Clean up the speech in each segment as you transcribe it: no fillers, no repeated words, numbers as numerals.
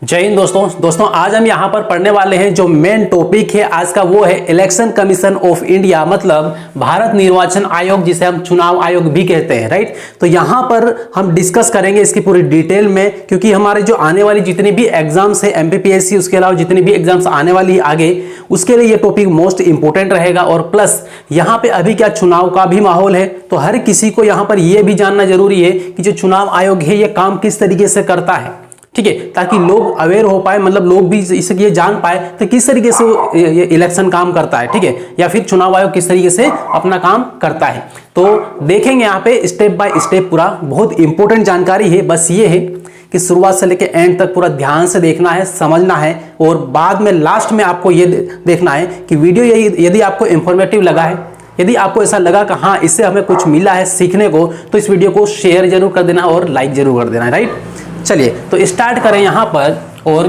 जय हिंद दोस्तों आज हम यहाँ पर पढ़ने वाले हैं। जो मेन टॉपिक है आज का वो है इलेक्शन कमीशन ऑफ इंडिया, मतलब भारत निर्वाचन आयोग, जिसे हम चुनाव आयोग भी कहते हैं, राइट। तो यहाँ पर हम डिस्कस करेंगे इसकी पूरी डिटेल में, क्योंकि हमारे जो आने वाली जितनी भी एग्जाम्स है एमपीपीएससी, उसके अलावा जितनी भी एग्जाम्स आने वाली है आगे, उसके लिए ये टॉपिक मोस्ट इंपोर्टेंट रहेगा। और प्लस यहाँ पे अभी क्या चुनाव का भी माहौल है, तो हर किसी को यहाँ पर यह भी जानना जरूरी है कि जो चुनाव आयोग है ये काम किस तरीके से करता है, ठीक है, ताकि लोग अवेयर हो पाए, मतलब लोग भी इसे ये जान पाए तो किस तरीके से ये इलेक्शन काम करता है, ठीक है, या फिर चुनाव आयोग किस तरीके से अपना काम करता है। तो देखेंगे यहाँ पे स्टेप बाय स्टेप, पूरा बहुत इंपॉर्टेंट जानकारी है। बस ये है कि शुरुआत से लेकर एंड तक पूरा ध्यान से देखना है, समझना है, और बाद में लास्ट में आपको ये देखना है कि वीडियो यदि आपको इंफॉर्मेटिव लगा है, यदि आपको ऐसा लगा कि हाँ इससे हमें कुछ मिला है सीखने को, तो इस वीडियो को शेयर जरूर कर देना और लाइक जरूर कर देना, राइट। चलिए तो स्टार्ट करें यहाँ पर। और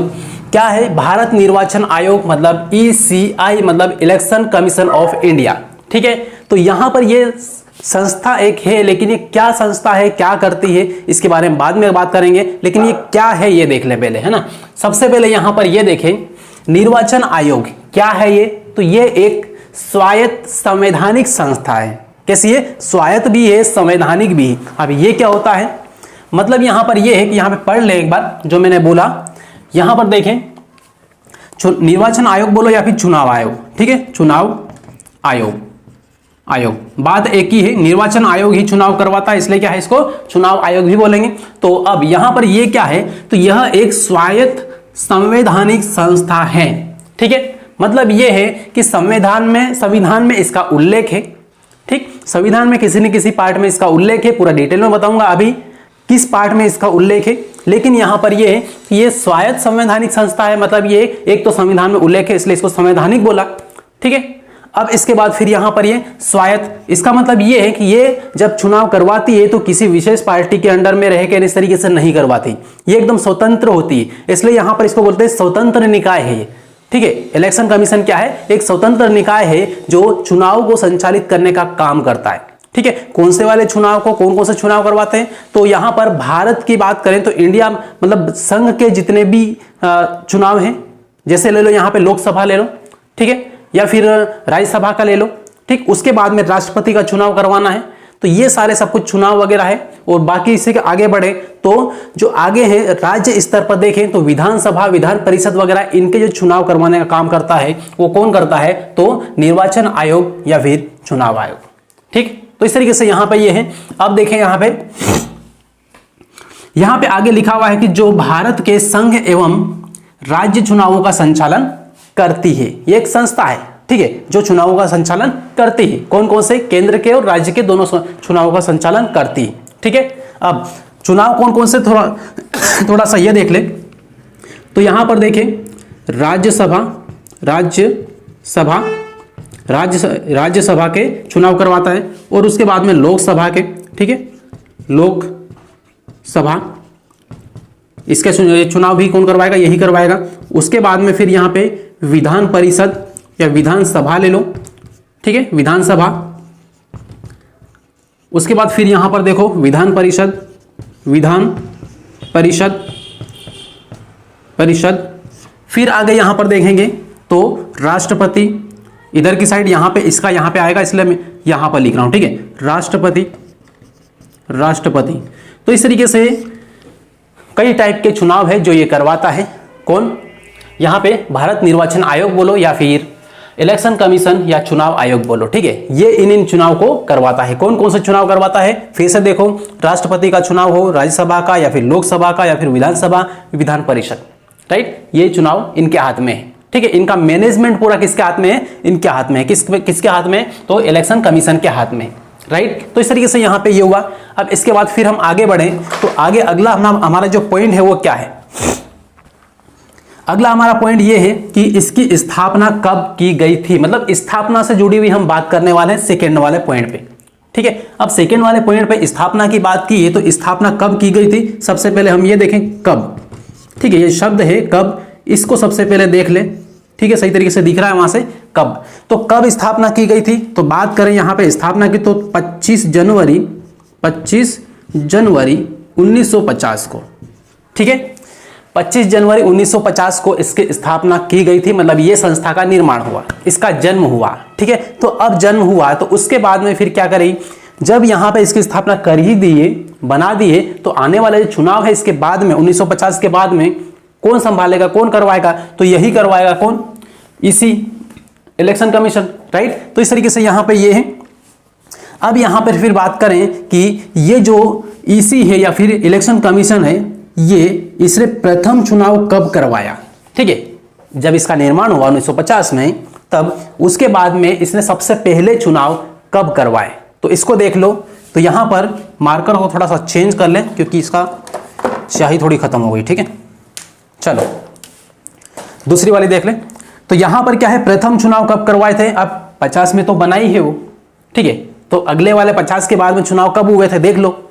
क्या है भारत निर्वाचन आयोग, मतलब ECI, मतलब इलेक्शन कमीशन ऑफ इंडिया, ठीक है। तो यहाँ पर ये संस्था एक है, लेकिन ये क्या संस्था है, क्या करती है, इसके बारे में बाद में बात करेंगे। लेकिन ये क्या है ये देख लें पहले, है ना। सबसे पहले यहाँ पर ये देखें निर्वाचन आयोग क्या है ये। तो ये एक स्वायत्त संवैधानिक संस्था है। कैसी है? स्वायत्त भी है, संवैधानिक भी है। अब ये क्या होता है, मतलब यहां पर यह है कि यहां पे पढ़ ले एक बार जो मैंने बोला। यहां पर देखें निर्वाचन आयोग बोलो या फिर चुनाव आयोग, ठीक है, चुनाव आयोग बात एक ही है। निर्वाचन आयोग ही चुनाव करवाता है, इसलिए क्या है इसको चुनाव आयोग भी बोलेंगे। तो अब यहां पर यह क्या है, तो यह एक स्वायत्त संवैधानिक संस्था है, ठीक है। मतलब यह है कि संविधान में इसका उल्लेख है, ठीक। संविधान में किसी न किसी पार्ट में इसका उल्लेख है, पूरा डिटेल में बताऊंगा अभी किस पार्ट में इसका उल्लेख है। लेकिन यहां पर यह है कि ये स्वायत्त संवैधानिक संस्था है, मतलब ये एक तो संविधान में उल्लेख है इसलिए इसको संवैधानिक बोला, ठीक है। अब इसके बाद फिर यहां पर ये स्वायत्त, इसका मतलब ये है कि ये जब चुनाव करवाती है तो किसी विशेष पार्टी के अंडर में रह के इस तरीके से नहीं करवाती, ये एकदम स्वतंत्र होती है, इसलिए यहां पर इसको बोलते हैं स्वतंत्र निकाय है ये, ठीक है। इलेक्शन कमीशन क्या है, एक स्वतंत्र निकाय है जो चुनाव को संचालित करने का काम करता है, ठीक है। कौन से वाले चुनाव को, कौन कौन से चुनाव करवाते हैं, तो यहां पर भारत की बात करें तो इंडिया, मतलब संघ के जितने भी चुनाव हैं, जैसे ले लो यहां पे लोकसभा ले लो, ठीक है, या फिर राज्यसभा का ले लो, ठीक। उसके बाद में राष्ट्रपति का चुनाव करवाना है, तो ये सारे सब कुछ चुनाव वगैरह है। और बाकी इससे आगे बढ़े तो जो आगे है राज्य स्तर पर देखें तो विधानसभा, विधान परिषद वगैरह, इनके जो चुनाव करवाने का काम करता है वो कौन करता है, तो निर्वाचन आयोग या फिर चुनाव आयोग, ठीक। तो इस तरीके से यहां पे ये है। अब देखें यहां पे आगे लिखा हुआ है कि जो भारत के संघ एवं राज्य चुनावों का संचालन करती है, ये एक संस्था है, ठीक है, जो चुनावों का संचालन करती है। कौन कौन से? केंद्र के और राज्य के दोनों चुनावों का संचालन करती है, ठीक है। अब चुनाव कौन कौन से, थोड़ा सा ये देख ले। तो यहां पर देखें राज्यसभा के चुनाव करवाता है, और उसके बाद में लोकसभा के, ठीक है, लोकसभा, इसके चुनाव भी कौन करवाएगा, यही करवाएगा। उसके बाद में फिर यहाँ पे विधान परिषद या विधानसभा ले लो, ठीक है, विधानसभा। उसके बाद फिर यहां पर देखो विधान परिषद। फिर आगे यहां पर देखेंगे तो राष्ट्रपति, इधर की साइड यहां पे इसका यहां पे आएगा, इसलिए मैं यहां पर लिख रहा हूं, ठीक है, राष्ट्रपति। तो इस तरीके से कई टाइप के चुनाव है जो ये करवाता है। कौन? यहां पे भारत निर्वाचन आयोग बोलो या फिर इलेक्शन कमीशन या चुनाव आयोग बोलो, ठीक है, ये इन चुनाव को करवाता है। कौन कौन से चुनाव करवाता है, फिर से देखो, राष्ट्रपति का चुनाव हो, राज्यसभा का या फिर लोकसभा का या फिर विधानसभा, विधान परिषद, राइट, ये चुनाव इनके हाथ में है, ठीक है। इनका मैनेजमेंट पूरा किसके हाथ में है, इनके हाथ में है। किसके हाथ में? तो इलेक्शन कमीशन के हाथ में, राइट। तो इस तरीके से यहां पे ये हुआ। अब इसके बाद फिर हम आगे बढ़े तो आगे अगला हमारा जो पॉइंट है वो क्या है, अगला हमारा पॉइंट ये है कि इसकी स्थापना कब की गई थी, मतलब स्थापना से जुड़ी हुई हम बात करने वाले हैं सेकेंड वाले पॉइंट पे, ठीक है। अब सेकेंड वाले पॉइंट पे स्थापना की बात की है, तो स्थापना कब की गई थी, सबसे पहले हम ये देखें कब, ठीक है, ये शब्द है कब, इसको सबसे पहले देख ले, ठीक है, सही तरीके से दिख रहा है वहां से कब। तो कब स्थापना की गई थी, तो बात करें यहां पे स्थापना की तो 25 जनवरी 1950 को, ठीक है। 25 जनवरी 1950 को इसकी स्थापना की गई थी, मतलब ये संस्था का निर्माण हुआ, इसका जन्म हुआ। ठीक है, तो अब जन्म हुआ तो उसके बाद में फिर क्या करें, जब यहाँ पे इसकी स्थापना कर ही दिए, बना दिए, तो आने वाला जो चुनाव है इसके बाद में 1950 के बाद में कौन संभालेगा, कौन करवाएगा, तो यही करवाएगा कौन, इसी इलेक्शन कमीशन, राइट। तो इस तरीके से यहाँ पे ये है। अब यहाँ पर फिर बात करें कि ये जो ईसी है या फिर इलेक्शन कमीशन है, ये इसने प्रथम चुनाव कब करवाया, ठीक है, जब इसका निर्माण हुआ 1950 में, तब उसके बाद में इसने सबसे पहले चुनाव कब करवाए, तो इसको देख लो। तो यहां पर मार्कर को थोड़ा सा चेंज कर लें क्योंकि इसका स्याही थोड़ी खत्म हो गई। ठीक है, चलो दूसरी वाली देख लें। तो यहां पर क्या है, प्रथम चुनाव कब करवाए थे, अब 50 में तो बना ही है वो, ठीक है, तो अगले वाले 50 के बाद में चुनाव कब हुए थे देख लो,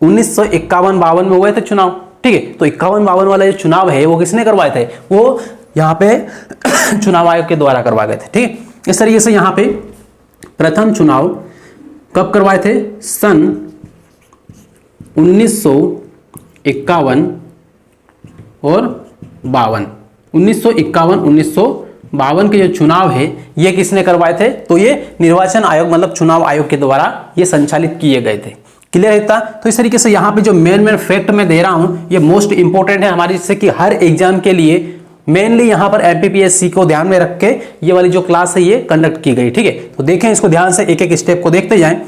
1951-52 में हुए थे चुनाव। ठीक है, तो 51-52 वाले जो चुनाव है वो किसने करवाए थे, वो यहाँ पे चुनाव आयोग के द्वारा करवाए गए थे। ठीक है, इस तरीके से यहाँ पे प्रथम चुनाव कब करवाए थे, सन 1951 और 52, 1951-1952 के जो चुनाव है ये किसने करवाए थे, तो ये निर्वाचन आयोग मतलब चुनाव आयोग के द्वारा ये संचालित किए गए थे। क्लियर है। तो इस तरीके से यहाँ पे जो मेन फैक्ट मैं दे रहा हूं ये मोस्ट इंपॉर्टेंट है हमारी, जिससे कि हर एग्जाम के लिए मेनली यहाँ पर एमपीपीएससी को ध्यान में रख के ये वाली जो क्लास है ये कंडक्ट की गई। ठीक है, तो देखें इसको ध्यान से, एक एक स्टेप को देखते जाएं।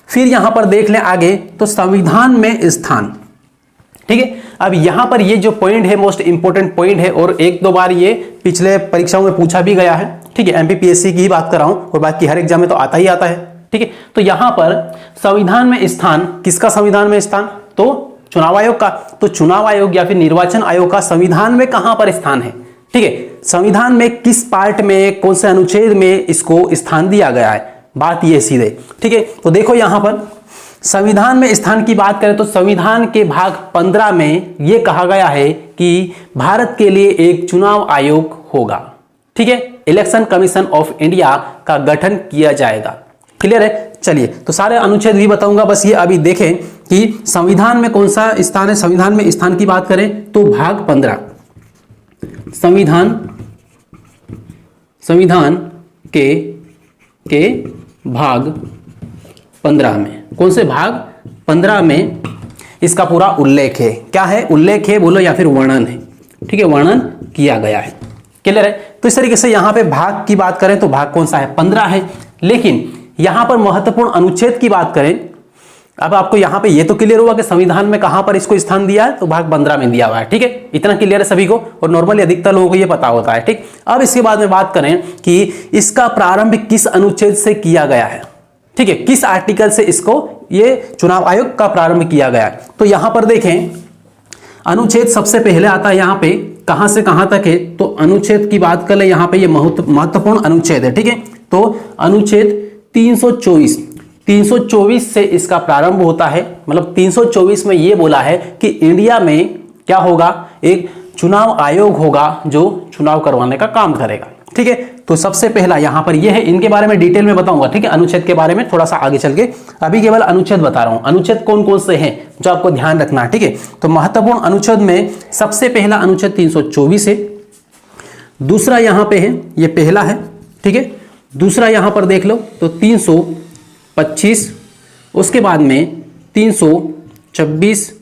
फिर यहाँ पर देख लें आगे, तो संविधान में स्थान। ठीक है, अब यहाँ पर ये जो पॉइंट है मोस्ट इंपॉर्टेंट पॉइंट है, और एक दो बार ये पिछले परीक्षाओं में पूछा भी गया है। ठीक है, एमपीपीएससी की ही बात कर रहा हूं और बाकी हर एग्जाम में तो आता ही आता है। ठीक है, तो यहां पर संविधान में स्थान, किसका संविधान में स्थान, तो चुनाव आयोग का। तो चुनाव आयोग या फिर निर्वाचन आयोग का संविधान में कहां पर स्थान है, ठीक है, संविधान में किस पार्ट में, कौन से अनुच्छेद में इसको स्थान दिया गया है, बात ये सीधे। ठीक है, तो देखो यहां पर संविधान में स्थान की बात करें तो संविधान के भाग 15 में यह कहा गया है कि भारत के लिए एक चुनाव आयोग होगा। ठीक है, इलेक्शन कमीशन ऑफ इंडिया का गठन किया जाएगा। क्लियर है। चलिए, तो सारे अनुच्छेद भी बताऊंगा, बस ये अभी देखें कि संविधान में कौन सा स्थान है। संविधान में स्थान की बात करें तो भाग 15, संविधान के भाग 15 में, कौन से भाग 15 में इसका पूरा उल्लेख है। क्या है, उल्लेख है बोलो या फिर वर्णन है। ठीक है, वर्णन किया गया है। क्लियर है। तो इस तरीके से यहां पे भाग की बात करें तो भाग कौन सा है, 15 है। लेकिन यहां पर महत्वपूर्ण अनुच्छेद की बात करें, अब आपको यहां पे ये तो क्लियर हुआ कि संविधान में कहां पर इसको स्थान दिया है, तो भाग 15 में दिया हुआ है। ठीक है, इतना क्लियर है सभी को, और नॉर्मली अधिकतर लोगों को ये पता होता है। ठीक, अब इसके बाद में बात करें कि इसका प्रारंभ किस अनुच्छेद से किया गया है। ठीक है, किस आर्टिकल से इसको ये चुनाव आयोग का प्रारंभ किया गया है। तो यहां पर देखें, अनुच्छेद सबसे पहले आता है यहाँ पे, कहां से कहां तक है, तो अनुच्छेद की बात कर ले, यहां पे ये महत्वपूर्ण अनुच्छेद है। ठीक है, तो अनुच्छेद 324 से इसका प्रारंभ होता है। मतलब 324 में यह बोला है कि इंडिया में क्या होगा, एक चुनाव आयोग होगा जो चुनाव करवाने का काम करेगा। ठीक है, तो सबसे पहला यहां पर यह है, इनके बारे में डिटेल में बताऊंगा। ठीक है, अनुच्छेद के बारे में थोड़ा सा आगे चल के, अभी केवल अनुच्छेद बता रहा हूं। अनुच्छेद कौन कौन से हैं जो आपको ध्यान रखना है। ठीक है, तो महत्वपूर्ण अनुच्छेद में सबसे पहला अनुच्छेद 324 है। दूसरा यहां पे है, ये पहला है। ठीक है, दूसरा यहां पर देख लो तो 325, उसके बाद में 326,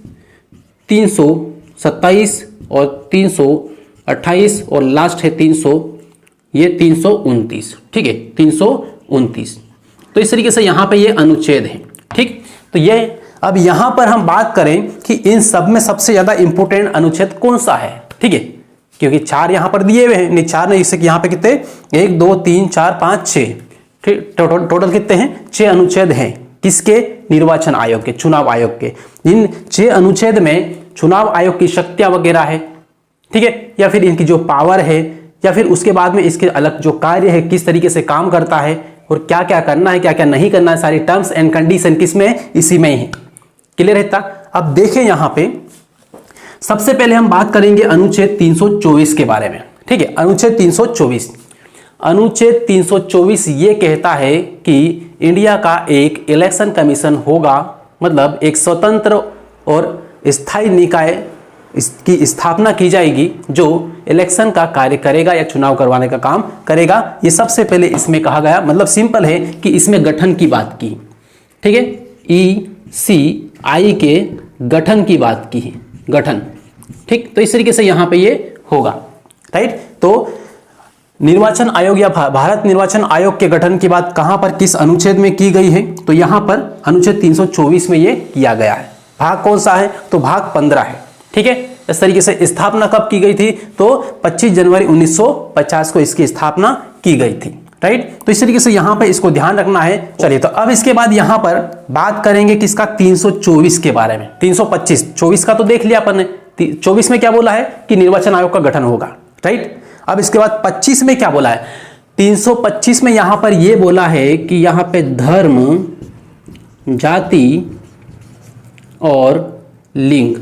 327 और 328 और लास्ट है 329। ठीक है, 329। तो इस तरीके से यहां पे ये अनुच्छेद है। ठीक, तो ये अब यहां पर हम बात करें कि इन सब में सबसे ज्यादा इंपोर्टेंट अनुच्छेद कौन सा है। ठीक है, क्योंकि 4 यहां पर दिए हुए हैं, नहीं 4 नहीं, इससे यहां पे कितने, 1 2 3 4 5 6, ठीक, टोटल कितने हैं, 6 अनुच्छेद हैं। किसके, निर्वाचन आयोग के, चुनाव आयोग के। इन 6 अनुच्छेद में चुनाव आयोग की शक्तियां वगैरह है। ठीक है, या फिर इनकी जो पावर है, या फिर उसके बाद में इसके अलग जो कार्य है, किस तरीके से काम करता है और क्या क्या करना है, क्या क्या नहीं करना है, सारी टर्म्स एंड कंडीशन किसमें, इसी में ही है। क्लियर है। अब देखें यहां पे सबसे पहले हम बात करेंगे अनुच्छेद 324 के बारे में। ठीक है, अनुच्छेद 324 ये कहता है कि इंडिया का एक इलेक्शन कमीशन होगा, मतलब एक स्वतंत्र और स्थायी निकाय इसकी स्थापना की जाएगी जो इलेक्शन का कार्य करेगा या चुनाव करवाने का काम करेगा। ये सबसे पहले इसमें कहा गया, मतलब सिंपल है कि इसमें गठन की बात की, ठीक है, ECI के गठन की बात की है, गठन, ठीक। तो इस तरीके से यहां पे ये होगा, राइट। तो निर्वाचन आयोग या भारत निर्वाचन आयोग के गठन की बात कहां पर, किस अनुच्छेद में की गई है, तो यहां पर अनुच्छेद 324 में ये किया गया है। भाग कौन सा है, तो भाग 15 है, ठीक है। इस तरीके से स्थापना कब की गई थी, तो 25 जनवरी 1950 को इसकी स्थापना की गई थी, राइट। तो इस तरीके से यहां पर इसको ध्यान रखना है। चलिए, तो अब इसके बाद यहां पर बात करेंगे किसका, 324 के बारे में। 325, 24 का तो देख लिया अपन ने, 24 में क्या बोला है कि निर्वाचन आयोग का गठन होगा, राइट। अब इसके बाद 25 में क्या बोला है, 325 में यहां पर यह बोला है कि यहां पे धर्म, जाति और लिंग,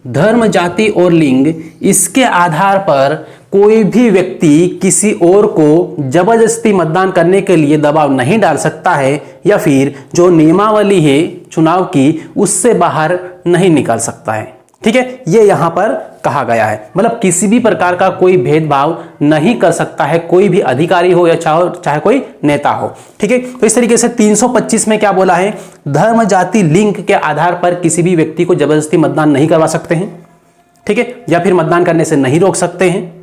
धर्म, जाति और लिंग, इसके आधार पर कोई भी व्यक्ति किसी और को जबरदस्ती मतदान करने के लिए दबाव नहीं डाल सकता है, या फिर जो नियमावली है चुनाव की उससे बाहर नहीं निकाल सकता है, ठीक है। ये यहां पर कहा गया है, मतलब किसी भी प्रकार का कोई भेदभाव नहीं कर सकता है, कोई भी अधिकारी हो या चाहे कोई नेता हो, ठीक है। तो इस तरीके से 325 में क्या बोला है, धर्म, जाति, लिंग के आधार पर किसी भी व्यक्ति को जबरदस्ती मतदान नहीं करवा सकते हैं, ठीक है, या फिर मतदान करने से नहीं रोक सकते हैं,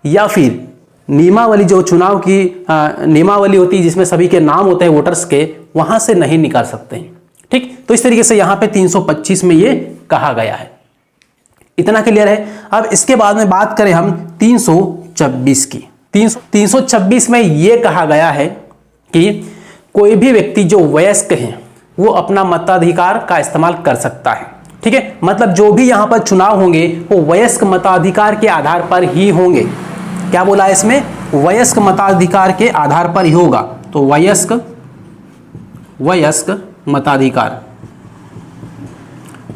या फिर नियमावली, जो चुनाव की नियमावली होती है जिसमें सभी के नाम होते हैं वोटर्स के, वहां से नहीं निकाल सकते हैं, ठीक। तो इस तरीके से यहां पे 325 में ये कहा गया है। इतना क्लियर है। अब इसके बाद में बात करें हम 326 की। 326 में यह कहा गया है कि कोई भी व्यक्ति जो वयस्क है वो अपना मताधिकार का इस्तेमाल कर सकता है, ठीक है। मतलब जो भी यहां पर चुनाव होंगे वो वयस्क मताधिकार के आधार पर ही होंगे। क्या बोला है इसमें, वयस्क मताधिकार के आधार पर ही होगा। तो वयस्क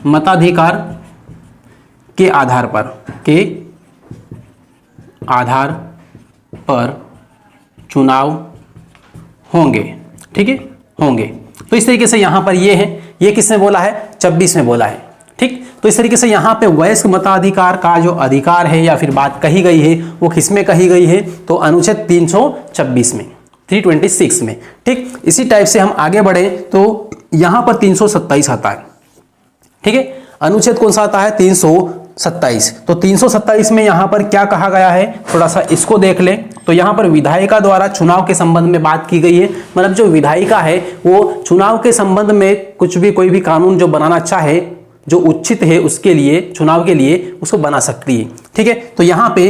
मताधिकार के आधार पर चुनाव होंगे, ठीक है, होंगे। तो इस तरीके से यहां पर ये है, ये किसने बोला है, 26 में बोला है, ठीक। तो इस तरीके से यहां पे वयस्क मताधिकार का जो अधिकार है या फिर बात कही गई है वो किसमें कही गई है, तो अनुच्छेद 326 में, 326 में, ठीक। इसी टाइप से हम आगे बढ़े तो यहां पर 327 आता है, ठीक है। अनुच्छेद कौन सा आता है, 327। तो 327 में यहां पर क्या कहा गया है, थोड़ा सा इसको देख ले। तो यहां पर विधायिका द्वारा चुनाव के संबंध में बात की गई है, मतलब जो विधायिका है वो चुनाव के संबंध में कुछ भी, कोई भी कानून जो बनाना चाहे, जो उचित है उसके लिए, चुनाव के लिए, उसको बना सकती है, ठीक है। तो यहां पे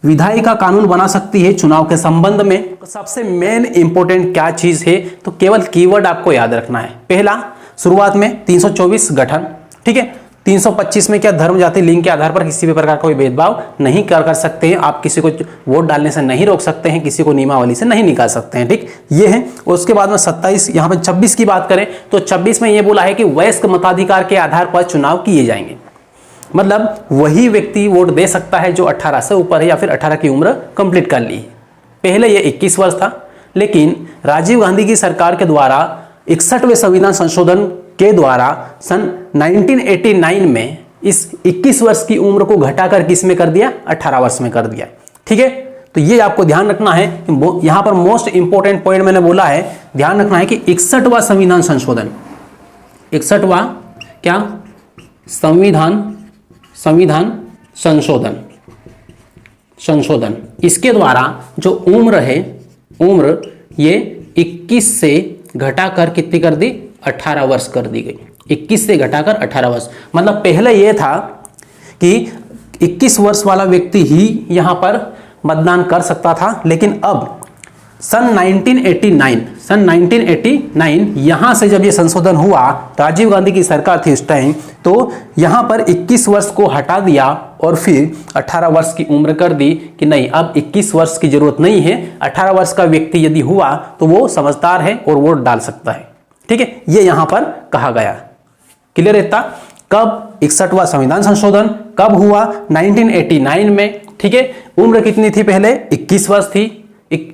विधायिका कानून बना सकती है चुनाव के संबंध में। सबसे मेन इंपॉर्टेंट क्या चीज है, तो केवल कीवर्ड आपको याद रखना है। पहला, शुरुआत में 324 गठन, ठीक है। 325 में क्या, धर्म, जाति, लिंग के आधार पर किसी भी प्रकार का कोई भेदभाव नहीं कर सकते हैं, आप किसी को वोट डालने से नहीं रोक सकते हैं, किसी को नियमावली से नहीं निकाल सकते हैं, ठीक, ये है। उसके बाद में 27, यहाँ पे 26 की बात करें तो 26 में ये बोला है कि वयस्क मताधिकार के आधार पर चुनाव किए जाएंगे। मतलब वही व्यक्ति वोट दे सकता है जो 18 से ऊपर है या फिर 18 की उम्र कंप्लीट कर ली है। पहले ये 21 वर्ष था, लेकिन राजीव गांधी की सरकार के द्वारा 61वें संविधान संशोधन के द्वारा सन 1989 में इस 21 वर्ष की उम्र को घटाकर किस में कर दिया, 18 वर्ष में कर दिया, ठीक है। तो ये आपको ध्यान रखना है, यहां पर मोस्ट इंपॉर्टेंट पॉइंट मैंने बोला है, ध्यान रखना है कि 61वां संविधान संशोधन, 61वां क्या, संविधान संशोधन, इसके द्वारा जो उम्र है, उम्र ये 21 से घटाकर कितनी कर दी, 18 वर्ष कर दी गई। 21 से घटाकर 18 वर्ष, मतलब पहले यह था कि 21 वर्ष वाला व्यक्ति ही यहां पर मतदान कर सकता था, लेकिन अब सन 1989 यहां से जब ये संशोधन हुआ, राजीव गांधी की सरकार थी उस टाइम, तो यहां पर 21 वर्ष को हटा दिया और फिर 18 वर्ष की उम्र कर दी कि नहीं, अब 21 वर्ष की जरूरत नहीं है, 18 वर्ष का व्यक्ति यदि हुआ तो वो समझदार है और वोट डाल सकता है, ठीक है। ये यहां पर कहा गया, क्लियर है। कब 61वां संविधान संशोधन कब हुआ, 1989 में, ठीक है। उम्र कितनी थी पहले, 21 वर्ष थी,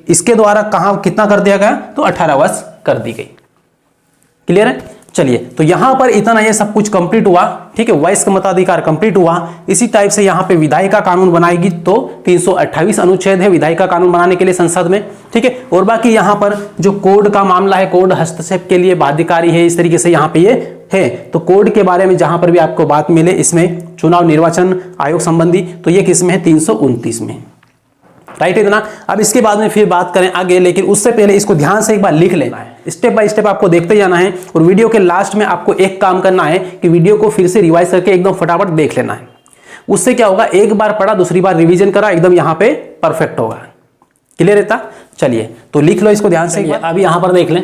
इसके द्वारा कहां कितना कर दिया गया, तो 18 वर्ष कर दी गई, क्लियर है। चलिए, तो यहां पर इतना ये सब कुछ कंप्लीट हुआ, ठीक है, वॉइस का मताधिकार कंप्लीट हुआ। इसी टाइप से यहां पे विधायिका कानून बनाएगी, तो 328 अनुच्छेद है विधायिका कानून बनाने के लिए संसद में, ठीक है। और बाकी यहां पर जो कोड का मामला है, कोड हस्तक्षेप के लिए बाध्यकारी है, इस तरीके से यहां पे ये है। तो कोड के बारे में जहां पर भी आपको बात मिले इसमें चुनाव निर्वाचन आयोग संबंधी, तो ये किसमें है, 329 में, राइट, इतना। अब इसके बाद में फिर बात करें आगे, लेकिन उससे पहले इसको ध्यान से एक बार लिख लेना है, स्टेप बाय स्टेप आपको देखते जाना है। और वीडियो के लास्ट में आपको एक काम करना है कि वीडियो को फिर से रिवाइज करके एकदम फटाफट देख लेना है। उससे क्या होगा, एक बार पढ़ा दूसरी बार रिवीजन करा, एकदम यहां पे परफेक्ट होगा। क्लियर रहता? चलिए, तो लिख लो इसको ध्यान से। अभी यहां पर देख लें।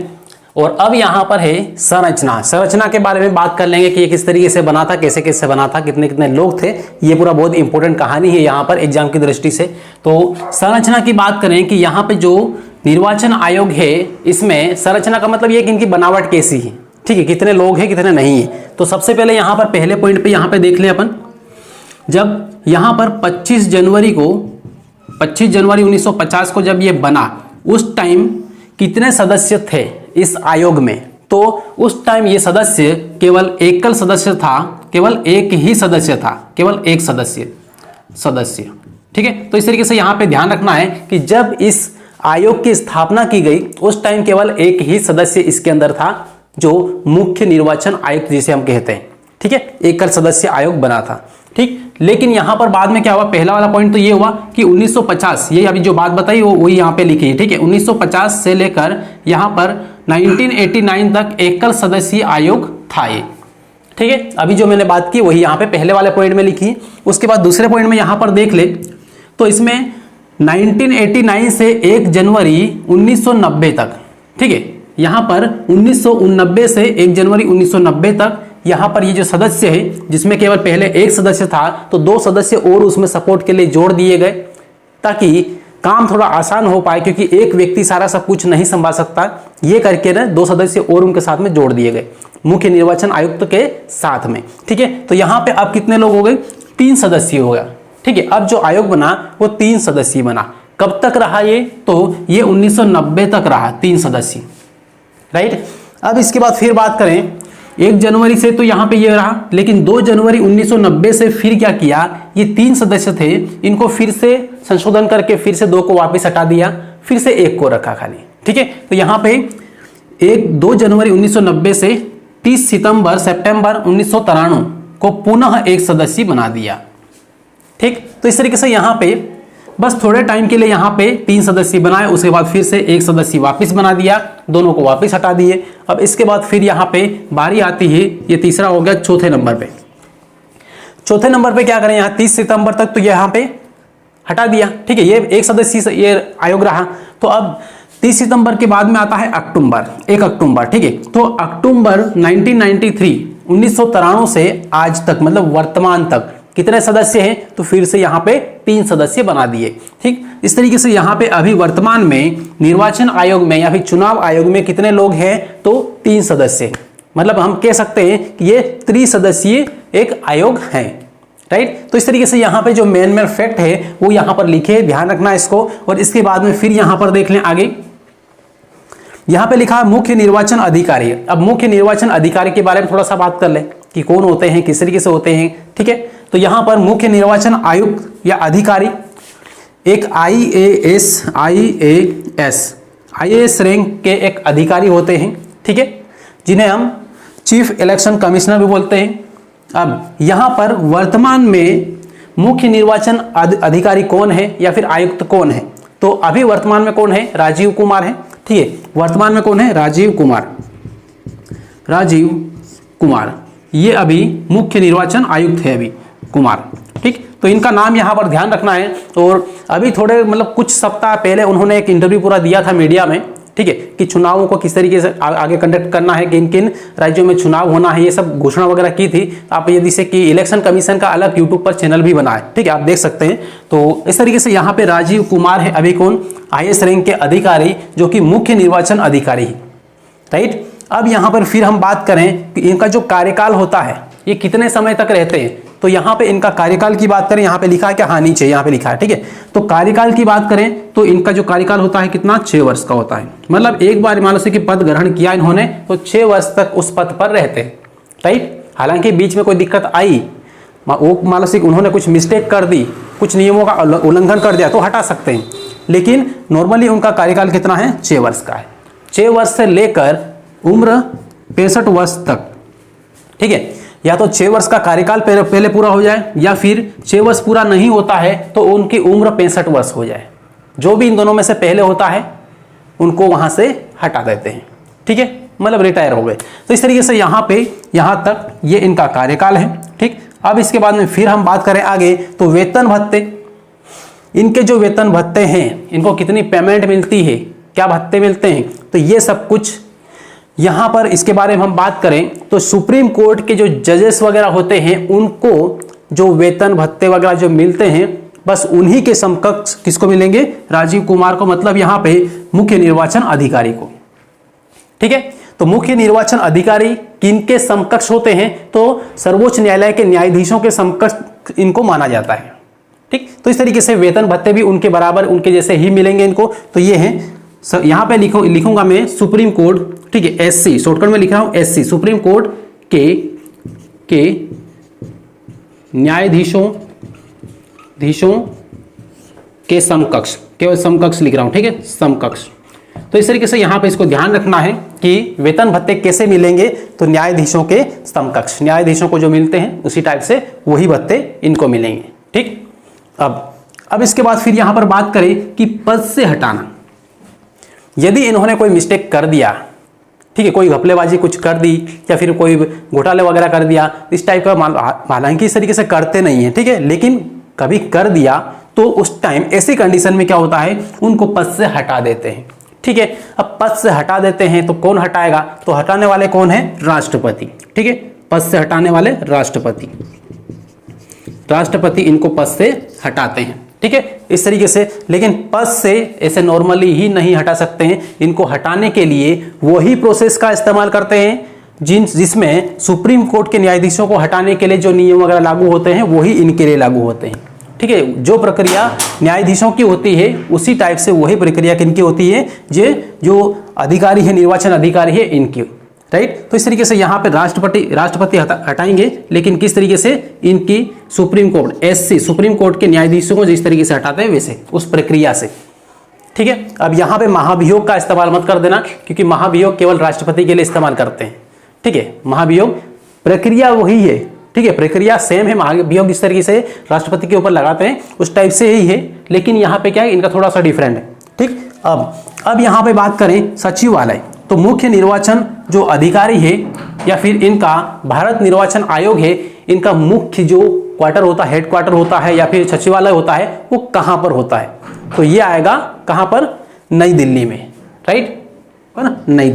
और अब यहां पर है संरचना। संरचना के बारे में बात कर लेंगे कि ये किस तरीके से बना था, कैसे कैसे बना था, कितने कितने लोग थे। ये पूरा बहुत इंपॉर्टेंट कहानी है यहां पर एग्जाम की दृष्टि से। तो संरचना की बात करें कि यहां पे जो निर्वाचन आयोग है, इसमें संरचना का मतलब ये कि इनकी बनावट कैसी है, ठीक है, कितने लोग हैं कितने नहीं है। तो सबसे पहले यहां पर पहले पॉइंट पे यहां पे देख लें अपन, जब यहां पर 25 जनवरी 1950 को जब ये बना, उस टाइम कितने सदस्य थे इस आयोग में। तो उस टाइम ये सदस्य केवल एकल सदस्य था, केवल एक ही सदस्य था, केवल एक सदस्य, ठीक है। तो इस तरीके से यहां पे ध्यान रखना है कि जब इस आयोग की स्थापना की गई उस टाइम केवल एक ही सदस्य इसके अंदर था, जो मुख्य निर्वाचन आयुक्त जिसे हम कहते हैं, ठीक है, एकल सदस्य आयोग बना था, ठीक। लेकिन यहां पर बाद में क्या हुआ, पहला वाला पॉइंट तो ये हुआ कि 1950, ये अभी जो बात बताई वो वही यहां पे लिखी है, ठीक है। 1950 से लेकर यहां पर 1989 तक एकल सदस्यीय आयोग था ये, ठीक है। अभी जो मैंने बात की वही यहां पे पहले वाले पॉइंट में लिखी। उसके बाद दूसरे पॉइंट में यहां पर देख ले, तो इसमें 1989 से 1 जनवरी 1990 तक, ठीक है, यहां पर 1989 से 1 जनवरी 1990 तक यहां पर ये जो सदस्य है, जिसमें केवल पहले एक सदस्य था, तो 2 सदस्य और उसमें सपोर्ट के लिए जोड़ दिए गए, ताकि काम थोड़ा आसान हो पाए, क्योंकि एक व्यक्ति सारा सब कुछ नहीं संभाल सकता। ये करके ना 2 सदस्य और उनके साथ में जोड़ दिए गए मुख्य निर्वाचन आयुक्त के साथ में, ठीक है। तो यहां पे अब कितने लोग हो गए, 3 सदस्य हो गया, ठीक है। अब जो आयोग बना वो 3 सदस्यीय बना। कब तक रहा ये, तो ये 1990 तक रहा 3 सदस्य, राइट। अब इसके बाद फिर बात करें 1 जनवरी से, तो यहां पे ये रहा, लेकिन 2 जनवरी 1990 से फिर क्या किया, ये 3 सदस्य थे, इनको फिर से संशोधन करके फिर से 2 को वापस हटा दिया, फिर से 1 को रखा खाली, ठीक है। तो यहां पे 2 जनवरी 1990 से 30 सितंबर 1993 को पुनः 1 सदस्य बना दिया, ठीक। तो इस तरीके से यहां पे बस थोड़े टाइम के लिए यहां पे 3 सदस्य बनाए, उसके बाद फिर से 1 सदस्य वापस बना दिया, दोनों को वापस हटा दिए। अब इसके बाद फिर यहां पे बारी आती है, ये तीसरा हो गया, चौथे नंबर पे। चौथे नंबर पे क्या करें, यहां 30 सितंबर तक तो यहां पे हटा दिया, ठीक है, ये 1 सदस्य ये आयोग रहा। तो अब 30 सितंबर के बाद में आता है अक्टूबर, 1 अक्टूबर, ठीक है। तो अक्टूबर 1993 से आज तक, मतलब वर्तमान तक कितने सदस्य हैं, तो फिर से यहां पे 3 सदस्य बना दिए, ठीक। इस तरीके से यहां पे अभी वर्तमान में निर्वाचन आयोग में या फिर चुनाव आयोग में कितने लोग हैं, तो 3 सदस्य, मतलब हम कह सकते हैं कि ये त्रिसदस्यीय एक आयोग है, राइट। तो इस तरीके से यहां पे जो मेन फैक्ट है वो यहां पर लिखे, ध्यान रखना इसको। और इसके बाद में फिर यहां पर देख लें आगे, यहां पे लिखा मुख्य निर्वाचन अधिकारी। अब मुख्य निर्वाचन अधिकारी के बारे में थोड़ा सा बात कर ले कि कौन होते हैं, किस तरीके से होते हैं, ठीक है। तो यहां पर मुख्य निर्वाचन आयुक्त या अधिकारी एक IAS रैंक के एक अधिकारी होते हैं, ठीक है, जिन्हें हम चीफ इलेक्शन कमिश्नर भी बोलते हैं। अब यहां पर वर्तमान में मुख्य निर्वाचन अधिकारी कौन है या फिर आयुक्त कौन है, तो अभी वर्तमान में कौन है, राजीव कुमार है, ठीक है। वर्तमान में कौन है, राजीव कुमार, ये अभी मुख्य निर्वाचन आयुक्त है, अभी कुमार, ठीक। तो इनका नाम यहां पर ध्यान रखना है। और अभी थोड़े मतलब कुछ सप्ताह पहले उन्होंने एक इंटरव्यू पूरा दिया था मीडिया में, ठीक है, कि चुनावों को किस तरीके से आगे कंडक्ट करना है, किन किन राज्यों में चुनाव होना है, ये सब घोषणा वगैरह की थी। आप यदि से कि इलेक्शन कमीशन का अलग यूट्यूब पर चैनल भी बना है, ठीक है, आप देख सकते हैं। तो इस तरीके से यहाँ पे राजीव कुमार है अभी कौन, IAS रैंक के अधिकारी, जो कि मुख्य निर्वाचन अधिकारी है, राइट। अब यहाँ पर फिर हम बात करें कि इनका जो कार्यकाल होता है ये कितने समय तक रहते हैं, तो यहाँ पे इनका कार्यकाल की बात करें, यहाँ पे लिखा है क्या, हाँ नीचे यहाँ पे लिखा है, ठीक है। तो कार्यकाल की बात करें तो इनका जो कार्यकाल होता है कितना, 6 वर्ष का होता है। मतलब एक बार मान लो से कि पद ग्रहण किया इन्होंने तो 6 वर्ष तक उस पद पर रहते हैं, राइट। हालांकि बीच में कोई दिक्कत आई, वो मान लो से उन्होंने कुछ मिस्टेक कर दी, कुछ नियमों का उल्लंघन कर दिया तो हटा सकते हैं, लेकिन नॉर्मली उनका कार्यकाल कितना है, 6 वर्ष का है। 6 वर्ष से लेकर उम्र 65 वर्ष तक, ठीक है। या तो 6 वर्ष का कार्यकाल पहले पूरा हो जाए, या फिर 6 वर्ष पूरा नहीं होता है तो उनकी उम्र 65 वर्ष हो जाए। जो भी इन दोनों में से पहले होता है उनको वहां से हटा देते हैं, ठीक है, मतलब रिटायर हो गए। तो इस तरीके से यहाँ तक ये इनका कार्यकाल है, ठीक। अब इसके बाद में फिर हम बात करें आगे, तो वेतन भत्ते, इनके जो वेतन भत्ते हैं, इनको कितनी पेमेंट मिलती है, क्या भत्ते मिलते हैं, तो ये सब कुछ यहाँ पर इसके बारे में हम बात करें तो सुप्रीम कोर्ट के जो जजेस वगैरह होते हैं उनको जो वेतन भत्ते वगैरह जो मिलते हैं बस उन्हीं के समकक्ष किसको मिलेंगे, राजीव कुमार को, मतलब यहाँ पे मुख्य निर्वाचन अधिकारी को, ठीक है। तो मुख्य निर्वाचन अधिकारी किनके समकक्ष होते हैं, तो सर्वोच्च न्यायालय के न्यायाधीशों के समकक्ष इनको माना जाता है, ठीक। तो इस तरीके से वेतन भत्ते भी उनके बराबर, उनके जैसे ही मिलेंगे इनको। तो ये है, यहाँ पे लिखूंगा मैं सुप्रीम कोर्ट, ठीक है, एससी, शॉर्टकट में लिख रहा हूं एससी, सुप्रीम कोर्ट के न्यायाधीशों के समकक्ष, केवल समकक्ष लिख रहा हूं, ठीक है, समकक्ष। तो इस तरीके से यहाँ पे इसको ध्यान रखना है कि वेतन भत्ते कैसे मिलेंगे, तो न्यायाधीशों के समकक्ष, न्यायाधीशों को जो मिलते हैं उसी टाइप से वही भत्ते इनको मिलेंगे, ठीक। अब इसके बाद फिर यहाँ पर बात करें कि पद से हटाना, यदि इन्होंने कोई मिस्टेक कर दिया, ठीक है, कोई घपलेबाजी कुछ कर दी या फिर कोई घोटाले वगैरह कर दिया, इस टाइप का, हालांकि इस तरीके से करते नहीं है, ठीक है, लेकिन कभी कर दिया तो उस टाइम ऐसी कंडीशन में क्या होता है, उनको पद से हटा देते हैं, ठीक है। अब पद से हटा देते हैं तो कौन हटाएगा, तो हटाने वाले कौन है, राष्ट्रपति, ठीक है, पद से हटाने वाले राष्ट्रपति इनको पद से हटाते हैं, ठीक है, इस तरीके से। लेकिन पद से ऐसे नॉर्मली ही नहीं हटा सकते हैं, इनको हटाने के लिए वही प्रोसेस का इस्तेमाल करते हैं जिसमें सुप्रीम कोर्ट के न्यायाधीशों को हटाने के लिए जो नियम वगैरह लागू होते हैं वही इनके लिए लागू होते हैं, ठीक है। जो प्रक्रिया न्यायाधीशों की होती है उसी टाइप से वही प्रक्रिया किनकी होती है, जो अधिकारी है, निर्वाचन अधिकारी है, इनकी, राइट। तो इस तरीके से यहाँ पे राष्ट्रपति हटाएंगे, लेकिन किस तरीके से, इनकी supreme court SC, supreme court के न्यायाधीशों को जिस तरीके से हटाते हैं वैसे उस प्रक्रिया से, ठीक है। अब यहाँ पे महाभियोग का इस्तेमाल मत कर देना, क्योंकि महाभियोग केवल राष्ट्रपति के लिए इस्तेमाल करते हैं, ठीक है। महाभियोग प्रक्रिया वही है, ठीक है, प्रक्रिया सेम है, महाभियोग इस तरीके से राष्ट्रपति के ऊपर लगाते हैं उस टाइप से ही है, लेकिन यहाँ पे क्या है, इनका थोड़ा सा डिफरेंट है, ठीक। अब यहाँ पे बात करें सचिवालय, तो मुख्य निर्वाचन जो अधिकारी है या फिर इनका भारत निर्वाचन आयोग है, इनका मुख्य जो क्वार्टर होता है, हेड क्वार्टर होता है या फिर सचिवालय होता है, वो कहां पर होता है, तो ये आएगा कहां पर, नई दिल्ली में, राइट, है ना, नई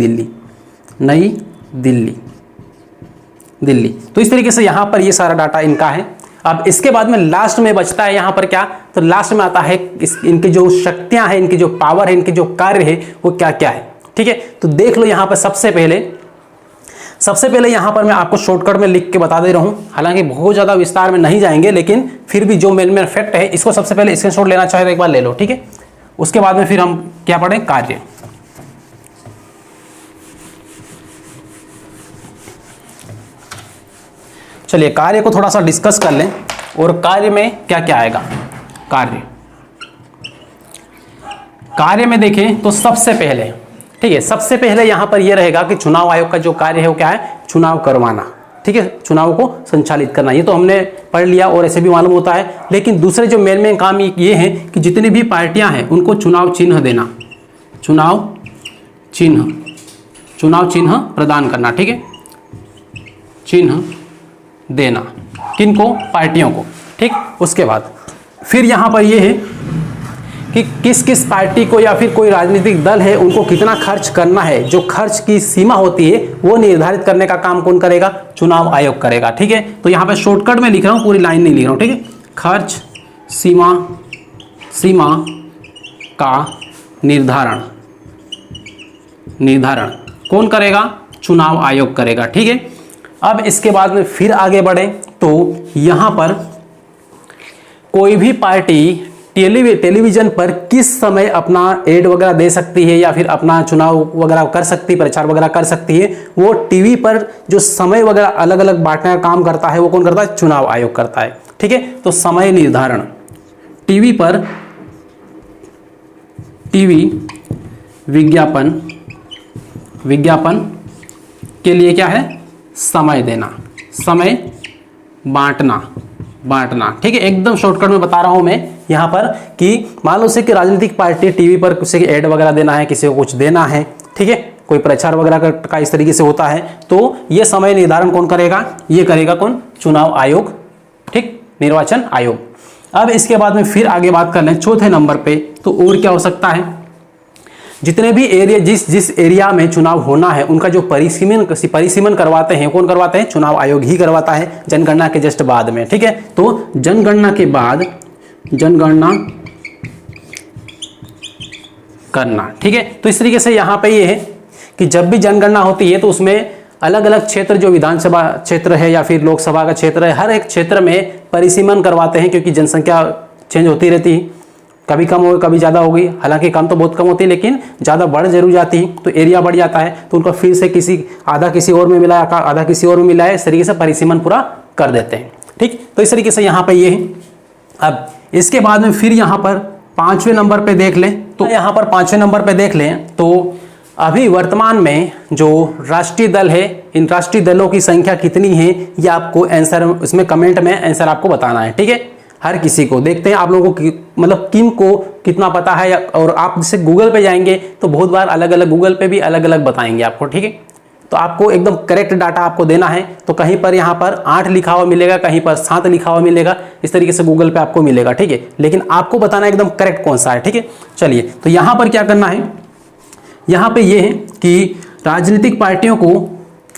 दिल्ली। तो इस तरीके से यहां पर ये सारा डाटा इनका है। अब इसके बाद में लास्ट में बचता है यहां पर क्या, तो लास्ट में आता है इनकी जो शक्तियां हैं, इनकी जो पावर है, इनके जो कार्य है वो क्या क्या है, ठीक है। तो देख लो यहाँ पर सबसे पहले यहाँ पर मैं आपको शॉर्टकट में लिख के बता दे रहा हूँ, हालांकि बहुत ज़्यादा विस्तार में नहीं जाएंगे, लेकिन फिर भी जो मेन फैक्ट है इसको सबसे पहले स्क्रीनशॉट लेना चाहे तो एक बार ले लो, ठीक है। उसके बाद में फिर हम क्या पढ़ें, कार्य। चलिए कार्य को थोड़ा सा डिस्कस कर लें, और कार्य में क्या क्या आएगा। कार्य में देखें तो सबसे पहले, ठीक है, सबसे पहले यहां पर यह रहेगा कि चुनाव आयोग का जो कार्य है वो क्या है, चुनाव करवाना, ठीक है, चुनाव को संचालित करना। ये तो हमने पढ़ लिया और ऐसे भी मालूम होता है, लेकिन दूसरे जो मेन काम ये है कि जितनी भी पार्टियां हैं उनको चुनाव चिन्ह देना, चुनाव चिन्ह प्रदान करना, ठीक है, चिन्ह देना किनको, पार्टियों को, ठीक। उसके बाद फिर यहां पर यह है कि किस किस पार्टी को या फिर कोई राजनीतिक दल है उनको कितना खर्च करना है, जो खर्च की सीमा होती है वो निर्धारित करने का काम कौन करेगा, चुनाव आयोग करेगा, ठीक है। तो यहाँ पे शॉर्टकट में लिख रहा हूँ, पूरी लाइन नहीं लिख रहा हूँ, ठीक है। खर्च सीमा का निर्धारण कौन करेगा, चुनाव आयोग करेगा, ठीक है। अब इसके बाद में फिर आगे बढ़े तो यहाँ पर कोई भी पार्टी टेलीविजन पर किस समय अपना एड वगैरह दे सकती है या फिर अपना चुनाव वगैरह कर सकती है, प्रचार वगैरह कर सकती है, वो टीवी पर जो समय वगैरह अलग अलग बांटने का काम करता है वो कौन करता है? चुनाव आयोग करता है। ठीक है, तो समय निर्धारण टीवी पर टीवी विज्ञापन के लिए क्या है? समय देना, समय बांटना। ठीक है, एकदम शॉर्टकट में बता रहा हूं मैं यहां पर कि मान लो से कि राजनीतिक पार्टी टीवी पर किसी के एड वगैरह देना है, किसी को कुछ देना है, ठीक है, कोई प्रचार वगैरह का इस तरीके से होता है, तो ये समय निर्धारण कौन करेगा? ये करेगा कौन? चुनाव आयोग, ठीक, निर्वाचन आयोग। अब इसके बाद में फिर आगे बात कर लें चौथे नंबर पे, तो और क्या हो सकता है? जितने भी एरिया जिस एरिया में चुनाव होना है उनका जो परिसीमन करवाते हैं, कौन करवाते हैं? चुनाव आयोग ही करवाता है, जनगणना के जस्ट बाद में। ठीक है, तो जनगणना के बाद जनगणना करना। ठीक है, तो इस तरीके से यहां पे ये है कि जब भी जनगणना होती है तो उसमें अलग अलग क्षेत्र, जो विधानसभा क्षेत्र है या फिर लोकसभा का क्षेत्र है, हर एक क्षेत्र में परिसीमन करवाते हैं, क्योंकि जनसंख्या चेंज होती रहती है, कभी कम हो कभी ज़्यादा हो गई, हालांकि कम तो बहुत कम होती है लेकिन ज़्यादा बढ़ जरूर जाती है, तो एरिया बढ़ जाता है, तो उनका फिर से आधा किसी और में मिला, आधा किसी और में मिला है, इस तरीके से परिसीमन पूरा कर देते हैं। ठीक, तो इस तरीके से यहाँ पे ये है। अब इसके बाद में फिर यहाँ पर 5वें नंबर पे देख लें, तो यहाँ पर 5वें नंबर पे देख लें तो अभी वर्तमान में जो राष्ट्रीय दल है, इन राष्ट्रीय दलों की संख्या कितनी है, ये आपको आंसर इसमें कमेंट में आंसर आपको बताना है। ठीक है, हर किसी को देखते हैं आप लोगों को मतलब किन को कितना पता है, और आप जैसे गूगल पे जाएंगे तो बहुत बार अलग अलग गूगल पे भी अलग अलग बताएंगे आपको। ठीक है, तो आपको एकदम करेक्ट डाटा आपको देना है, तो कहीं पर यहाँ पर 8 लिखा हुआ मिलेगा, कहीं पर 7 लिखा हुआ मिलेगा, इस तरीके से गूगल पे आपको मिलेगा। ठीक है, लेकिन आपको बताना एकदम करेक्ट कौन सा है। ठीक है, चलिए, तो यहाँ पर क्या करना है? यहाँ पे ये है कि राजनीतिक पार्टियों को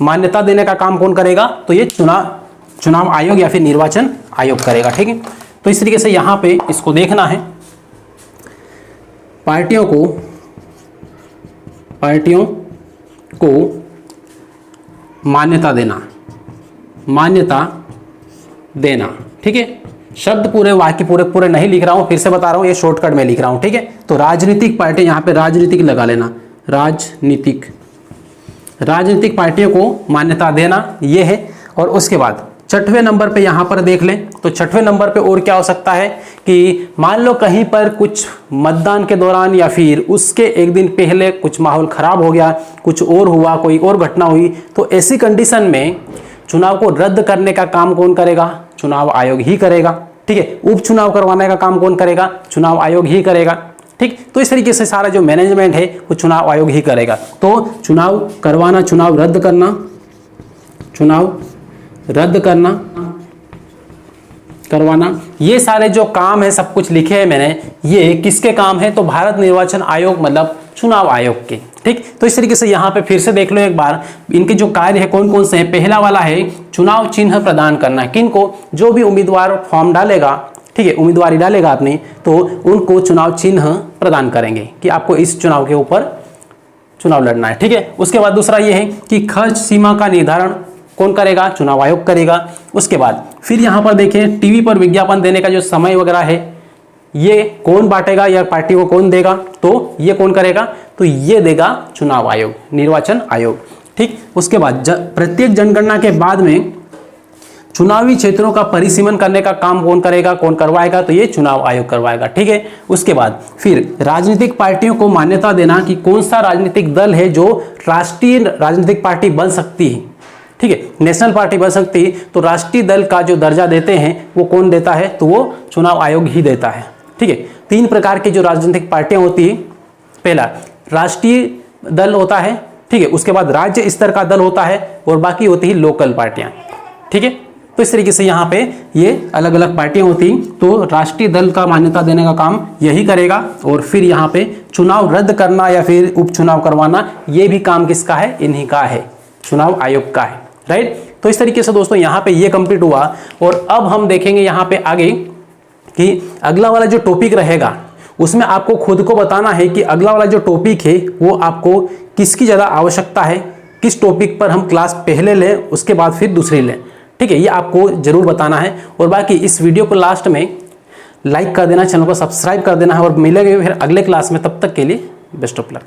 मान्यता देने का काम कौन करेगा? तो ये चुनाव आयोग या फिर निर्वाचन आयोग करेगा। ठीक है, तो इस तरीके से यहाँ पे इसको देखना है, पार्टियों को मान्यता देना। ठीक है, शब्द पूरे वाक्य पूरे नहीं लिख रहा हूं, फिर से बता रहा हूं, ये शॉर्टकट में लिख रहा हूं। ठीक है, तो राजनीतिक पार्टी, यहाँ पे राजनीतिक लगा लेना, राजनीतिक पार्टियों को मान्यता देना ये है। और उसके बाद 6वें नंबर पे यहाँ पर देख लें, तो 6वें नंबर पे और क्या हो सकता है कि मान लो कहीं पर कुछ मतदान के दौरान या फिर उसके एक दिन पहले कुछ माहौल खराब हो गया, कुछ और हुआ, कोई और घटना हुई, तो ऐसी कंडीशन में चुनाव को रद्द करने का काम कौन करेगा? चुनाव आयोग ही करेगा। ठीक है, उपचुनाव करवाने का काम कौन करेगा? चुनाव आयोग ही करेगा। ठीक, तो इस तरीके से सारा जो मैनेजमेंट है वो चुनाव आयोग ही करेगा। तो चुनाव करवाना, चुनाव रद्द करवाना, ये सारे जो काम है सब कुछ लिखे हैं मैंने, ये किसके काम है? तो भारत निर्वाचन आयोग मतलब चुनाव आयोग के। ठीक, तो इस तरीके से यहाँ पे फिर से देख लो एक बार, इनके जो कार्य है कौन कौन से हैं। पहला वाला है चुनाव चिन्ह प्रदान करना, किनको? जो भी उम्मीदवार फॉर्म डालेगा, ठीक है, उम्मीदवारी डालेगा अपनी, तो उनको चुनाव चिन्ह प्रदान करेंगे कि आपको इस चुनाव के ऊपर चुनाव लड़ना है। ठीक है, उसके बाद दूसरा ये है कि खर्च सीमा का निर्धारण कौन करेगा? चुनाव आयोग करेगा। उसके बाद फिर यहाँ पर देखें, टीवी पर विज्ञापन देने का जो समय वगैरह है ये कौन बांटेगा या पार्टी को कौन देगा? तो ये कौन करेगा? तो ये देगा चुनाव आयोग, निर्वाचन आयोग। ठीक, उसके बाद प्रत्येक जनगणना के बाद में चुनावी क्षेत्रों का परिसीमन करने का काम कौन करेगा, कौन करवाएगा? तो ये चुनाव आयोग करवाएगा। ठीक है, उसके बाद फिर राजनीतिक पार्टियों को मान्यता देना कि कौन सा राजनीतिक दल है जो राष्ट्रीय राजनीतिक पार्टी बन सकती है। ठीक है, नेशनल पार्टी बन सकती है, तो राष्ट्रीय दल का जो दर्जा देते हैं वो कौन देता है? तो वो चुनाव आयोग ही देता है। ठीक है, 3 प्रकार की जो राजनीतिक पार्टियां होती है, पहला राष्ट्रीय दल होता है, ठीक है, उसके बाद राज्य स्तर का दल होता है, और बाकी होती है लोकल पार्टियां। ठीक है, तो इस तरीके से यहाँ पे ये अलग अलग पार्टियां होती, तो राष्ट्रीय दल का मान्यता देने का काम यही करेगा। और फिर यहाँ पे चुनाव रद्द करना या फिर उपचुनाव करवाना, ये भी काम किसका है? इन्हीं का है, चुनाव आयोग का है। राइट, तो इस तरीके से दोस्तों यहाँ पे ये कंप्लीट हुआ। और अब हम देखेंगे यहाँ पे आगे कि अगला वाला जो टॉपिक रहेगा उसमें आपको खुद को बताना है कि अगला वाला जो टॉपिक है वो आपको किसकी ज़्यादा आवश्यकता है, किस टॉपिक पर हम क्लास पहले लें उसके बाद फिर दूसरी लें। ठीक है, ये आपको जरूर बताना है। और बाकी इस वीडियो को लास्ट में लाइक कर देना, चैनल को सब्सक्राइब कर देना है और मिलेंगे फिर अगले क्लास में। तब तक के लिए बेस्ट ऑफ लक।